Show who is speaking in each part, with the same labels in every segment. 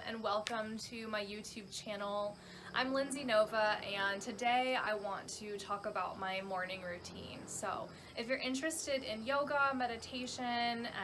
Speaker 1: And welcome to my YouTube channel. I'm Lindsay Nova, and today I want to talk about my morning routine. So if you're interested in yoga, meditation,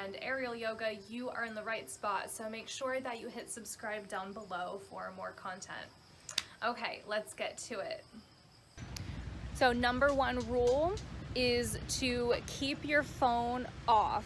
Speaker 1: and aerial yoga, you are in the right spot. So make sure that you hit subscribe down below for more content. Okay, let's get to it. So number one rule is to keep your phone off.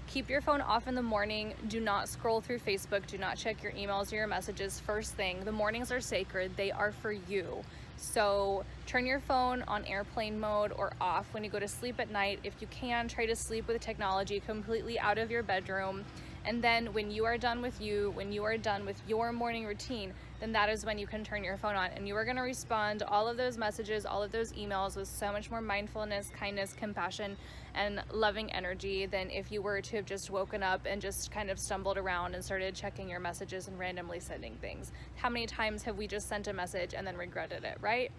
Speaker 1: Keep your phone off in the morning. Do not scroll through Facebook. Do not check your emails or your messages first thing. The mornings are sacred. They are for you. So turn your phone on airplane mode or off when you go to sleep at night. If you can, try to sleep with technology completely out of your bedroom. And then when you are done with when you are done with your morning routine, then that is when you can turn your phone on. And you are going to respond to all of those messages, all of those emails with so much more mindfulness, kindness, compassion, and loving energy than if you were to have just woken up and just kind of stumbled around and started checking your messages and randomly sending things. How many times have we just sent a message and then regretted it, right?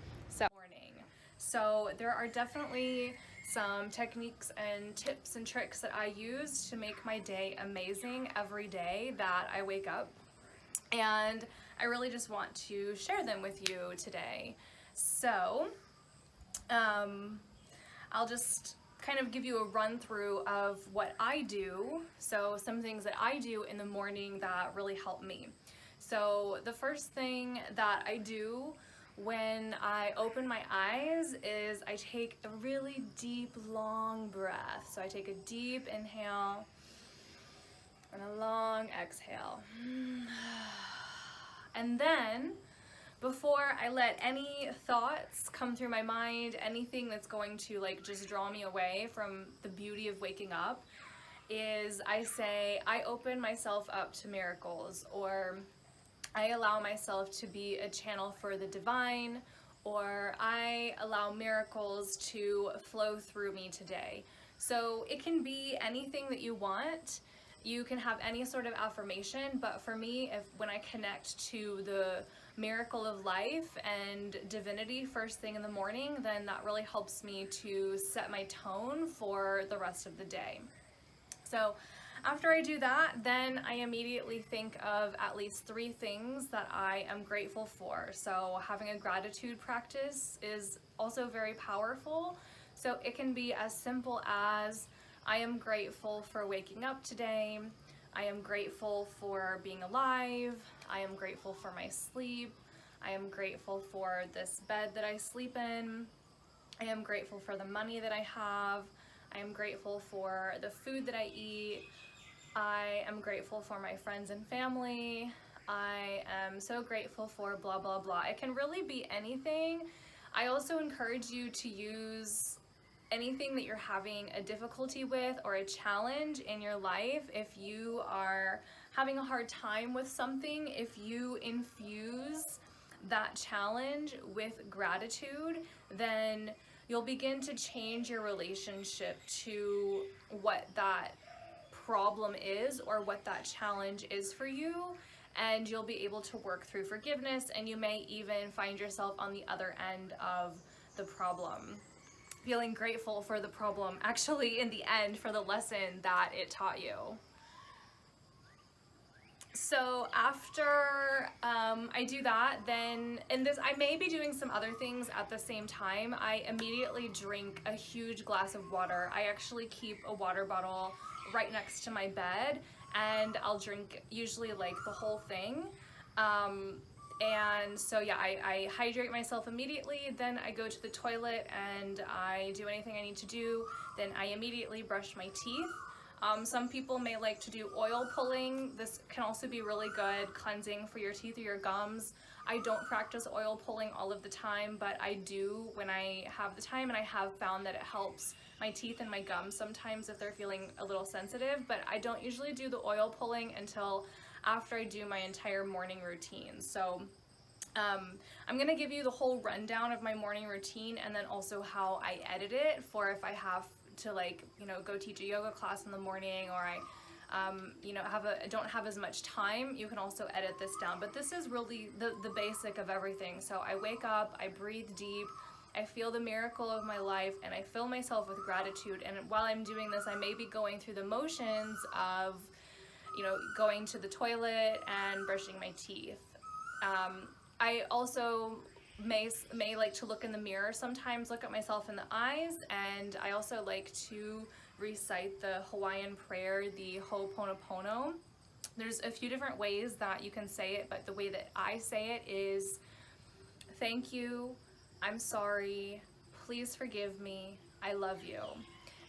Speaker 1: So there are definitely some techniques and tips and tricks that I use to make my day amazing every day that I wake up. And I really just want to share them with you today. So I'll just kind of give you a run through of what I do. So some things that I do in the morning that really help me. So the first thing that I do when I open my eyes is I take a really deep, long breath. So I take a deep inhale and a long exhale. And then, before I let any thoughts come through my mind, anything that's going to like just draw me away from the beauty of waking up, is I say, I open myself up to miracles, or I allow myself to be a channel for the divine, or I allow miracles to flow through me today. So it can be anything that you want. You can have any sort of affirmation, but for me, when I connect to the miracle of life and divinity first thing in the morning, then that really helps me to set my tone for the rest of the day. So after I do that, then I immediately think of at least 3 things that I am grateful for. So having a gratitude practice is also very powerful. So it can be as simple as, I am grateful for waking up today. I am grateful for being alive. I am grateful for my sleep. I am grateful for this bed that I sleep in. I am grateful for the money that I have. I am grateful for the food that I eat. I am grateful for my friends and family. I am so grateful for blah, blah, blah. It can really be anything. I also encourage you to use anything that you're having a difficulty with or a challenge in your life. If you are having a hard time with something, if you infuse that challenge with gratitude, then you'll begin to change your relationship to what that problem is or what that challenge is for you, and you'll be able to work through forgiveness, and you may even find yourself on the other end of the problem, feeling grateful for the problem, actually in the end, for the lesson that it taught you. So after I do that, then, and this, I may be doing some other things at the same time, I immediately drink a huge glass of water. I actually keep a water bottle right next to my bed, and I'll drink usually like the whole thing. And so yeah, I hydrate myself immediately, then I go to the toilet and I do anything I need to do, then I immediately brush my teeth. Some people may like to do oil pulling. This can also be really good cleansing for your teeth or your gums. I don't practice oil pulling all of the time, but I do when I have the time, and I have found that it helps my teeth and my gums sometimes if they're feeling a little sensitive, but I don't usually do the oil pulling until after I do my entire morning routine. So I'm gonna give you the whole rundown of my morning routine, and then also how I edit it for if I have to, like, you know, go teach a yoga class in the morning, or I you know, don't have as much time. You can also edit this down, but this is really the basic of everything. So I wake up, I breathe deep, I feel the miracle of my life, and I fill myself with gratitude. And while I'm doing this, I may be going through the motions of, you know, going to the toilet and brushing my teeth. I also may like to look in the mirror sometimes, look at myself in the eyes, and I also like to recite the Hawaiian prayer, the Ho'oponopono. There's a few different ways that you can say it, but the way that I say it is, thank you, I'm sorry, please forgive me, I love you.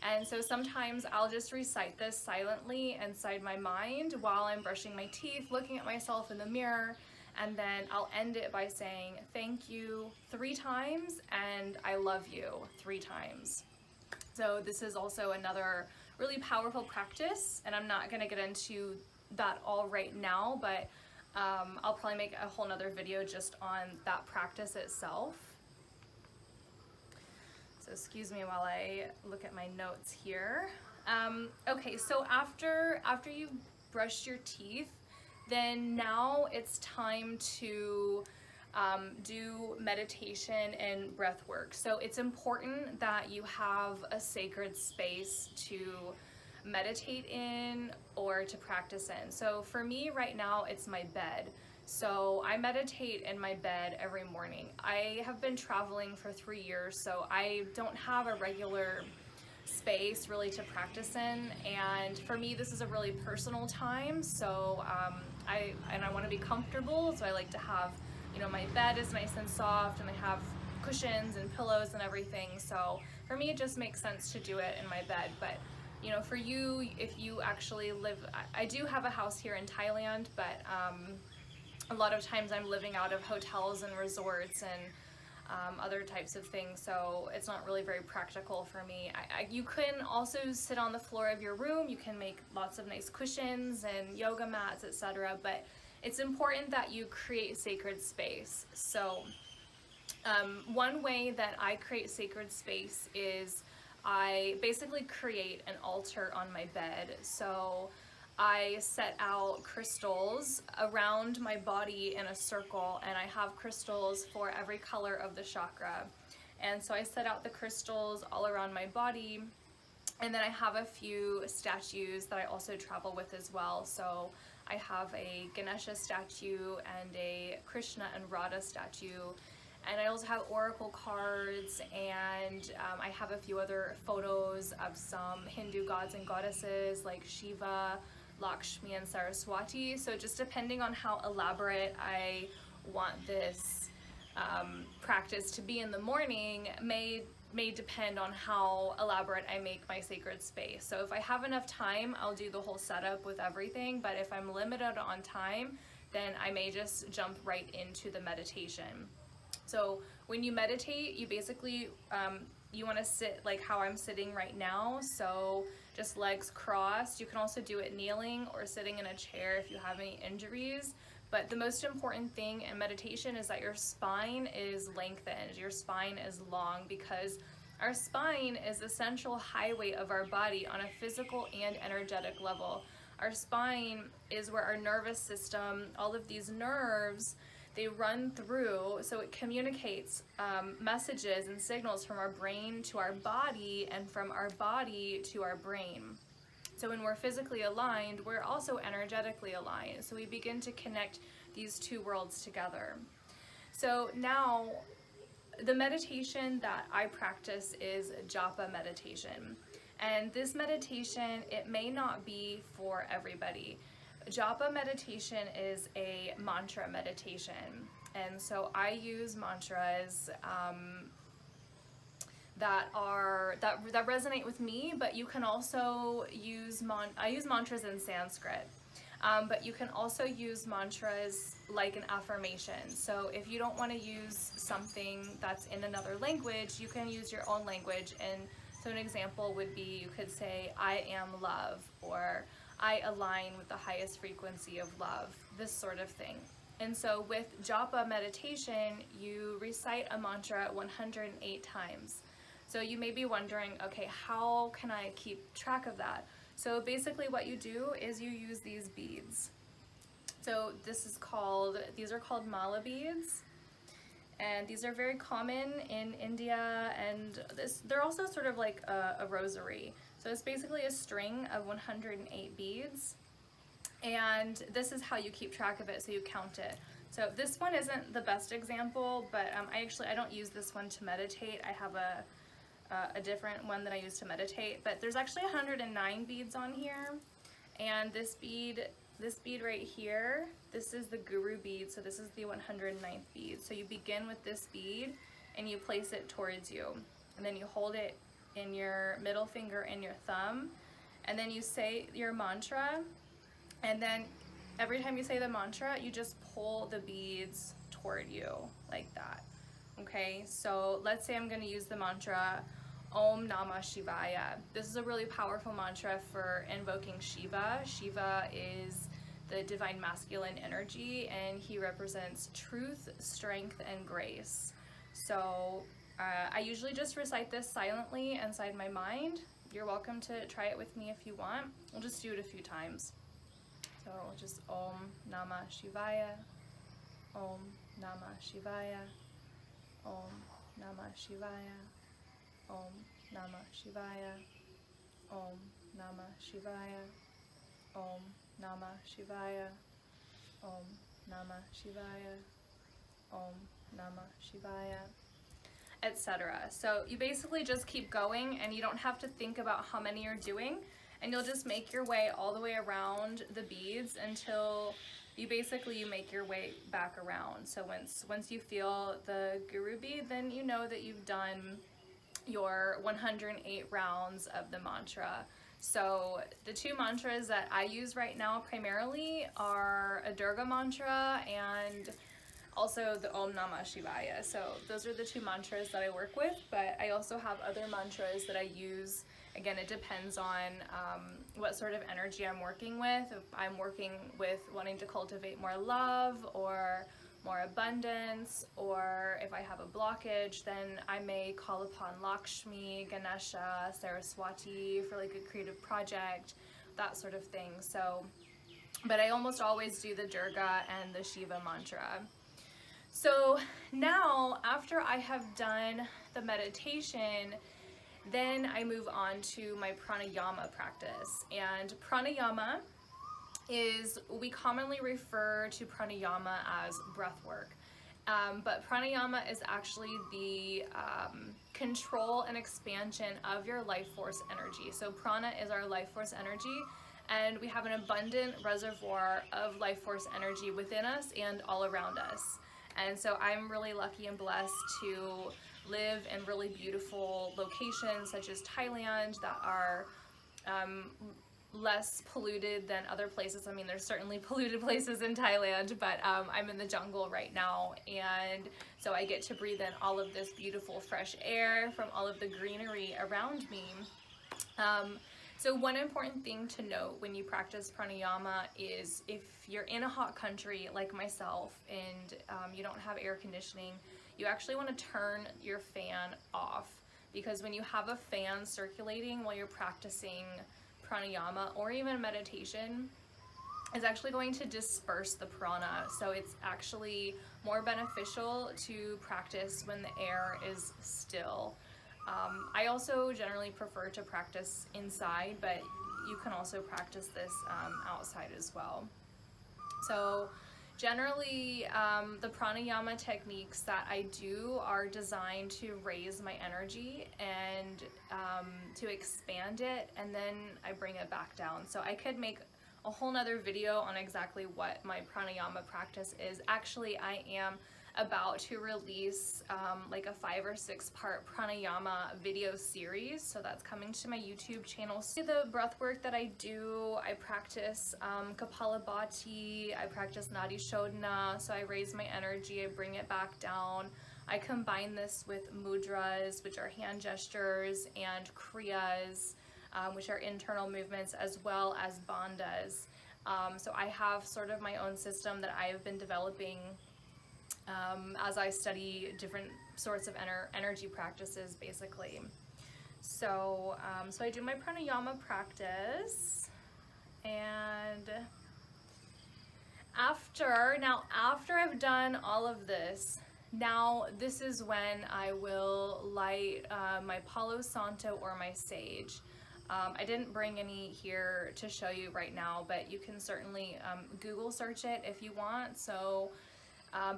Speaker 1: And so sometimes I'll just recite this silently inside my mind while I'm brushing my teeth, looking at myself in the mirror, and then I'll end it by saying thank you 3 times and I love you 3 times. So this is also another really powerful practice, and I'm not going to get into that all right now, but I'll probably make a whole nother video just on that practice itself. So excuse me while I look at my notes here. Okay, so after you've brushed your teeth, then now it's time to do meditation and breath work. So it's important that you have a sacred space to meditate in or to practice in. So for me right now, it's my bed. So I meditate in my bed every morning. I have been traveling for 3 years, so I don't have a regular space really to practice in, and for me this is a really personal time. So I want to be comfortable, so I like to have, you know, my bed is nice and soft, and I have cushions and pillows and everything. So for me, it just makes sense to do it in my bed. But, you know, for you, if you actually live, I do have a house here in Thailand, but a lot of times I'm living out of hotels and resorts and other types of things, so it's not really very practical for me. You can also sit on the floor of your room, you can make lots of nice cushions and yoga mats, etc., but it's important that you create sacred space. So one way that I create sacred space is I basically create an altar on my bed. So I set out crystals around my body in a circle, and I have crystals for every color of the chakra. And so I set out the crystals all around my body, and then I have a few statues that I also travel with as well. So I have a Ganesha statue and a Krishna and Radha statue, and I also have oracle cards, and I have a few other photos of some Hindu gods and goddesses like Shiva, Lakshmi, and Saraswati. So just depending on how elaborate I want this practice to be in the morning may depend on how elaborate I make my sacred space. So if I have enough time, I'll do the whole setup with everything, but if I'm limited on time, then I may just jump right into the meditation. So when you meditate, you basically you want to sit like how I'm sitting right now, so just legs crossed. You can also do it kneeling or sitting in a chair if you have any injuries. But the most important thing in meditation is that your spine is lengthened, your spine is long, because our spine is the central highway of our body on a physical and energetic level. Our spine is where our nervous system, all of these nerves, they run through, so it communicates messages and signals from our brain to our body and from our body to our brain. So when we're physically aligned, we're also energetically aligned. So we begin to connect these two worlds together. So now, the meditation that I practice is Japa meditation. And this meditation, it may not be for everybody. Japa meditation is a mantra meditation, and so I use mantras that resonate with me. But you can also use I use mantras in Sanskrit, but you can also use mantras like an affirmation. So if you don't want to use something that's in another language, you can use your own language. And so an example would be, you could say, I am love, or I align with the highest frequency of love, this sort of thing. And so with Japa meditation, you recite a mantra 108 times. So you may be wondering, okay, how can I keep track of that? So basically what you do is you use these beads. So these are called mala beads. And these are very common in India, and they're also sort of like a rosary. So it's basically a string of 108 beads. And this is how you keep track of it, so you count it. So this one isn't the best example, but I don't use this one to meditate. I have a different one that I use to meditate, but there's actually 109 beads on here. And this bead right here, this is the guru bead, so this is the 109th bead. So you begin with this bead and you place it towards you, and then you hold it in your middle finger and your thumb, and then you say your mantra, and then every time you say the mantra, you just pull the beads toward you like that. Okay, so let's say I'm going to use the mantra Om Namah Shivaya. This is a really powerful mantra for invoking Shiva. Shiva is the divine masculine energy, and he represents truth, strength, and grace. So I usually just recite this silently inside my mind. You're welcome to try it with me if you want. We'll just do it a few times. So just Om Namah Shivaya, Om Namah Shivaya, Om Namah Shivaya, Om Namah Shivaya, Om Namah Shivaya, Om Namah Shivaya, Om Namah Shivaya, Om Namah Shivaya, etc. So you basically just keep going, and you don't have to think about how many you're doing, and you'll just make your way all the way around the beads until you make your way back around. So once you feel the guru bead, then you know that you've done your 108 rounds of the mantra. So the two mantras that I use right now primarily are a Durga mantra and also the Om Namah Shivaya. So those are the two mantras that I work with, but I also have other mantras that I use. Again, it depends on what sort of energy I'm working with. If I'm working with wanting to cultivate more love or more abundance, or if I have a blockage, then I may call upon Lakshmi, Ganesha, Saraswati for like a creative project, that sort of thing. So, but I almost always do the Durga and the Shiva mantra. So now, after I have done the meditation, then I move on to my pranayama practice. And pranayama we commonly refer to pranayama as breath work. But pranayama is actually the control and expansion of your life force energy. So prana is our life force energy, and we have an abundant reservoir of life force energy within us and all around us. And so I'm really lucky and blessed to live in really beautiful locations such as Thailand that are less polluted than other places. I mean, there's certainly polluted places in Thailand, but I'm in the jungle right now, and so I get to breathe in all of this beautiful fresh air from all of the greenery around me. So one important thing to note when you practice pranayama is if you're in a hot country like myself and you don't have air conditioning, you actually want to turn your fan off, because when you have a fan circulating while you're practicing pranayama or even meditation, it's actually going to disperse the prana. So it's actually more beneficial to practice when the air is still. I also generally prefer to practice inside, but you can also practice this outside as well. So generally, the pranayama techniques that I do are designed to raise my energy and to expand it, and then I bring it back down. So I could make a whole nother video on exactly what my pranayama practice is. Actually, I am about to release like a 5 or 6 part pranayama video series, so that's coming to my YouTube channel. So the breath work that I do, I practice Kapalabhati, I practice Nadi Shodhana, so I raise my energy, I bring it back down. I combine this with mudras, which are hand gestures, and kriyas, which are internal movements, as well as bandhas. So I have sort of my own system that I have been developing as I study different sorts of energy practices, basically. So, so I do my pranayama practice, and after I've done all of this, now this is when I will light my Palo Santo or my sage. I didn't bring any here to show you right now, but you can certainly Google search it if you want. So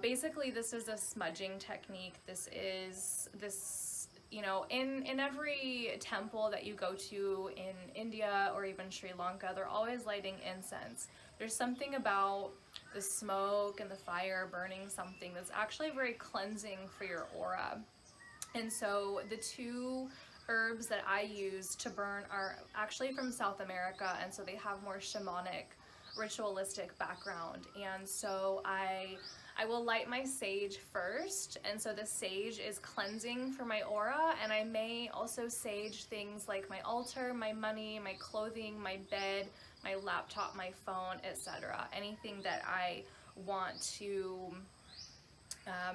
Speaker 1: basically this is a smudging technique. You know, in every temple that you go to in India or even Sri Lanka, they're always lighting incense. There's something about the smoke and the fire burning something that's actually very cleansing for your aura. And so the two herbs that I use to burn are actually from South America, and so they have more shamanic, ritualistic background. And so I will light my sage first, and so the sage is cleansing for my aura, and I may also sage things like my altar, my money, my clothing, my bed, my laptop, my phone, etc. Anything that I want to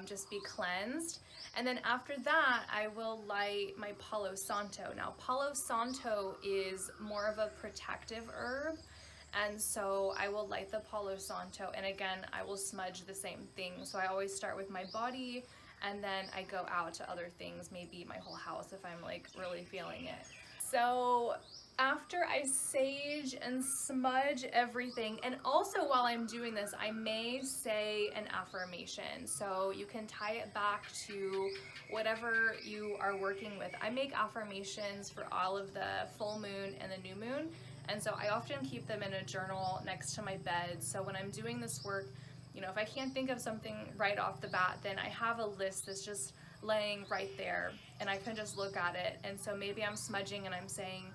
Speaker 1: just be cleansed. And then after that, I will light my Palo Santo. Now, Palo Santo is more of a protective herb, and so I will light the Palo Santo, and again, I will smudge the same thing. So I always start with my body, and then I go out to other things, maybe my whole house if I'm like really feeling it. So after I sage and smudge everything, and also while I'm doing this, I may say an affirmation. So you can tie it back to whatever you are working with. I make affirmations for all of the full moon and the new moon, and so I often keep them in a journal next to my bed. So when I'm doing this work, you know, if I can't think of something right off the bat, then I have a list that's just laying right there, and I can just look at it. And so maybe I'm smudging and I'm saying,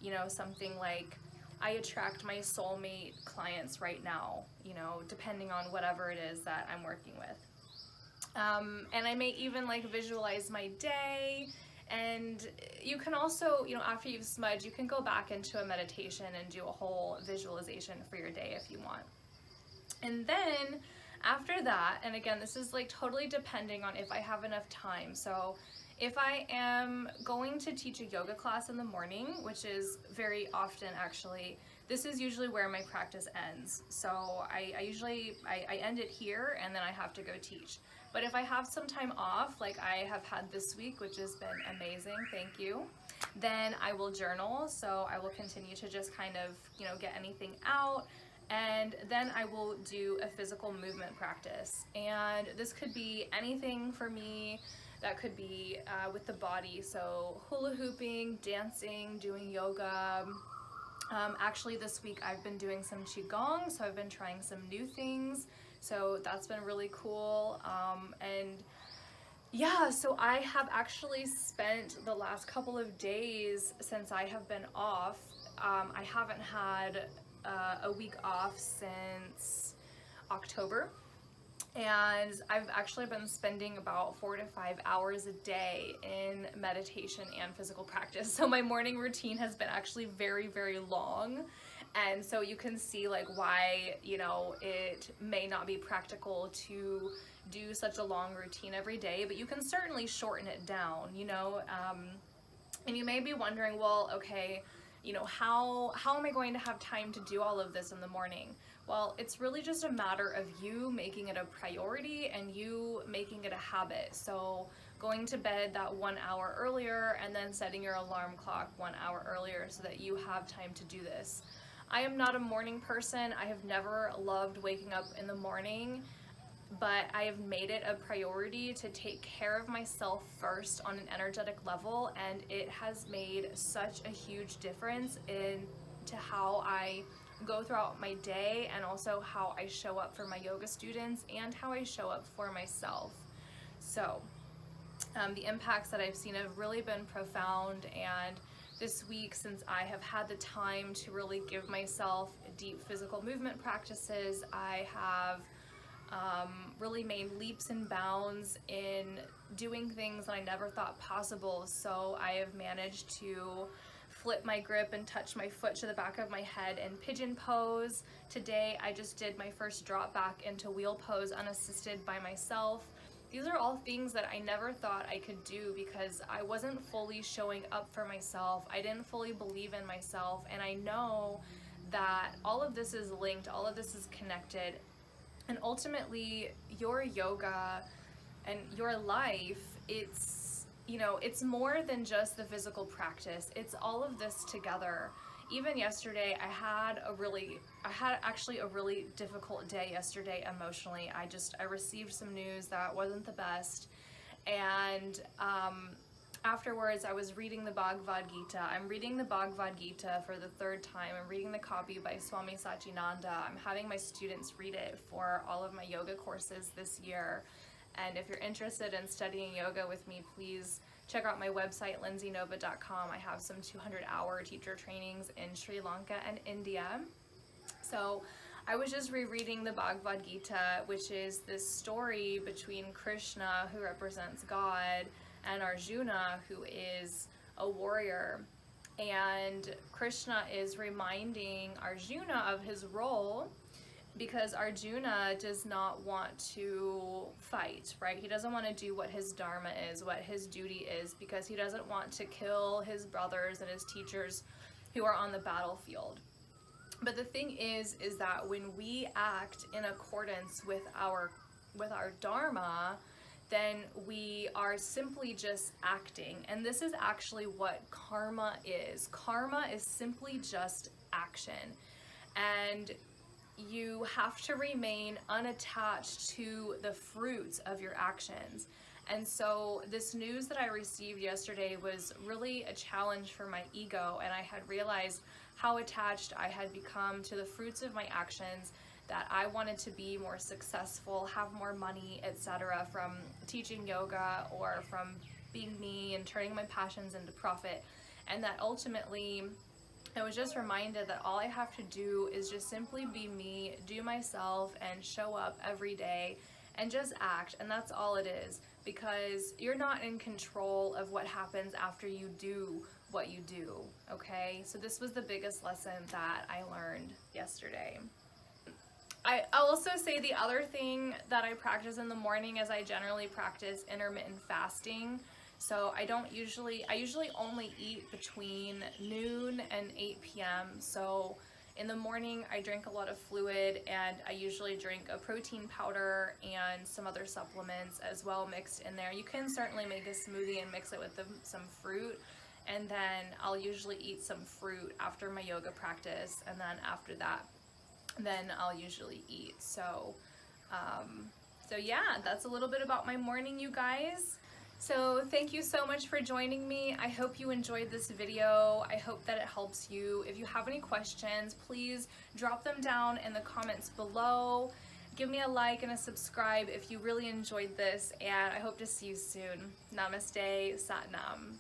Speaker 1: you know, something like, I attract my soulmate clients right now, you know, depending on whatever it is that I'm working with. And I may even like visualize my day. And you can also, you know, after you've smudged, you can go back into a meditation and do a whole visualization for your day if you want. And then after that, and again, this is like totally depending on if I have enough time. So if I am going to teach a yoga class in the morning, which is very often actually, this is usually where my practice ends. So I end it here, and then I have to go teach. But if I have some time off, like I have had this week, which has been amazing, thank you, then I will journal. So I will continue to just kind of, you know, get anything out. And then I will do a physical movement practice. And this could be anything for me. That could be with the body, so hula hooping, dancing, doing yoga. Actually this week I've been doing some qigong, so I've been trying some new things, so that's been really cool. And yeah, so I have actually spent the last couple of days since I have been off. I haven't had a week off since October. And I've actually been spending about 4 to 5 hours a day in meditation and physical practice. So my morning routine has been actually very, very long. And so you can see like why, you know, it may not be practical to do such a long routine every day, but you can certainly shorten it down, you know. And you may be wondering, well, okay, you know, how am I going to have time to do all of this in the morning? Well, it's really just a matter of you making it a priority and you making it a habit. So going to bed that 1 hour earlier and then setting your alarm clock 1 hour earlier so that you have time to do this. I am not a morning person. I have never loved waking up in the morning, but I have made it a priority to take care of myself first on an energetic level, and it has made such a huge difference into how I go throughout my day and also how I show up for my yoga students and how I show up for myself. So the impacts that I've seen have really been profound, and this week, since I have had the time to really give myself deep physical movement practices, I have really made leaps and bounds in doing things that I never thought possible. So I have managed to flip my grip and touch my foot to the back of my head in pigeon pose. Today I just did my first drop back into wheel pose unassisted by myself. These are all things that I never thought I could do because I wasn't fully showing up for myself. I didn't fully believe in myself, and I know that all of this is linked, all of this is connected, and ultimately your yoga and your life, it's, you know, it's more than just the physical practice. It's all of this together. Even yesterday, I had actually a really difficult day yesterday emotionally. I received some news that wasn't the best, and afterwards I was reading the Bhagavad Gita. I'm reading the Bhagavad Gita for the third time. I'm reading the copy by Swami Satchinanda. I'm having my students read it for all of my yoga courses this year. And if you're interested in studying yoga with me, please check out my website, lindsaynova.com. I have some 200-hour teacher trainings in Sri Lanka and India. So I was just rereading the Bhagavad Gita, which is this story between Krishna, who represents God, and Arjuna, who is a warrior. And Krishna is reminding Arjuna of his role, because Arjuna does not want to fight, right? He doesn't want to do what his dharma is, what his duty is, because he doesn't want to kill his brothers and his teachers who are on the battlefield. But the thing is that when we act in accordance with our dharma, then we are simply just acting. And this is actually what karma is. Karma is simply just action. And you have to remain unattached to the fruits of your actions. And so this news that I received yesterday was really a challenge for my ego, and I had realized how attached I had become to the fruits of my actions, that I wanted to be more successful, have more money, etc., from teaching yoga or from being me and turning my passions into profit. And that ultimately I was just reminded that all I have to do is just simply be me, do myself, and show up every day and just act. And that's all it is, because you're not in control of what happens after you do what you do, okay? So this was the biggest lesson that I learned yesterday. I'll also say the other thing that I practice in the morning is I generally practice intermittent fasting. So I usually only eat between noon and 8 p.m. So in the morning I drink a lot of fluid, and I usually drink a protein powder and some other supplements as well mixed in there. You can certainly make a smoothie and mix it with some fruit, and then I'll usually eat some fruit after my yoga practice, and then after that, then I'll usually eat. So yeah, that's a little bit about my morning, you guys. So thank you so much for joining me. I hope you enjoyed this video. I hope that it helps you. If you have any questions, please drop them down in the comments below. Give me a like and a subscribe if you really enjoyed this, and I hope to see you soon. Namaste, Sat Nam.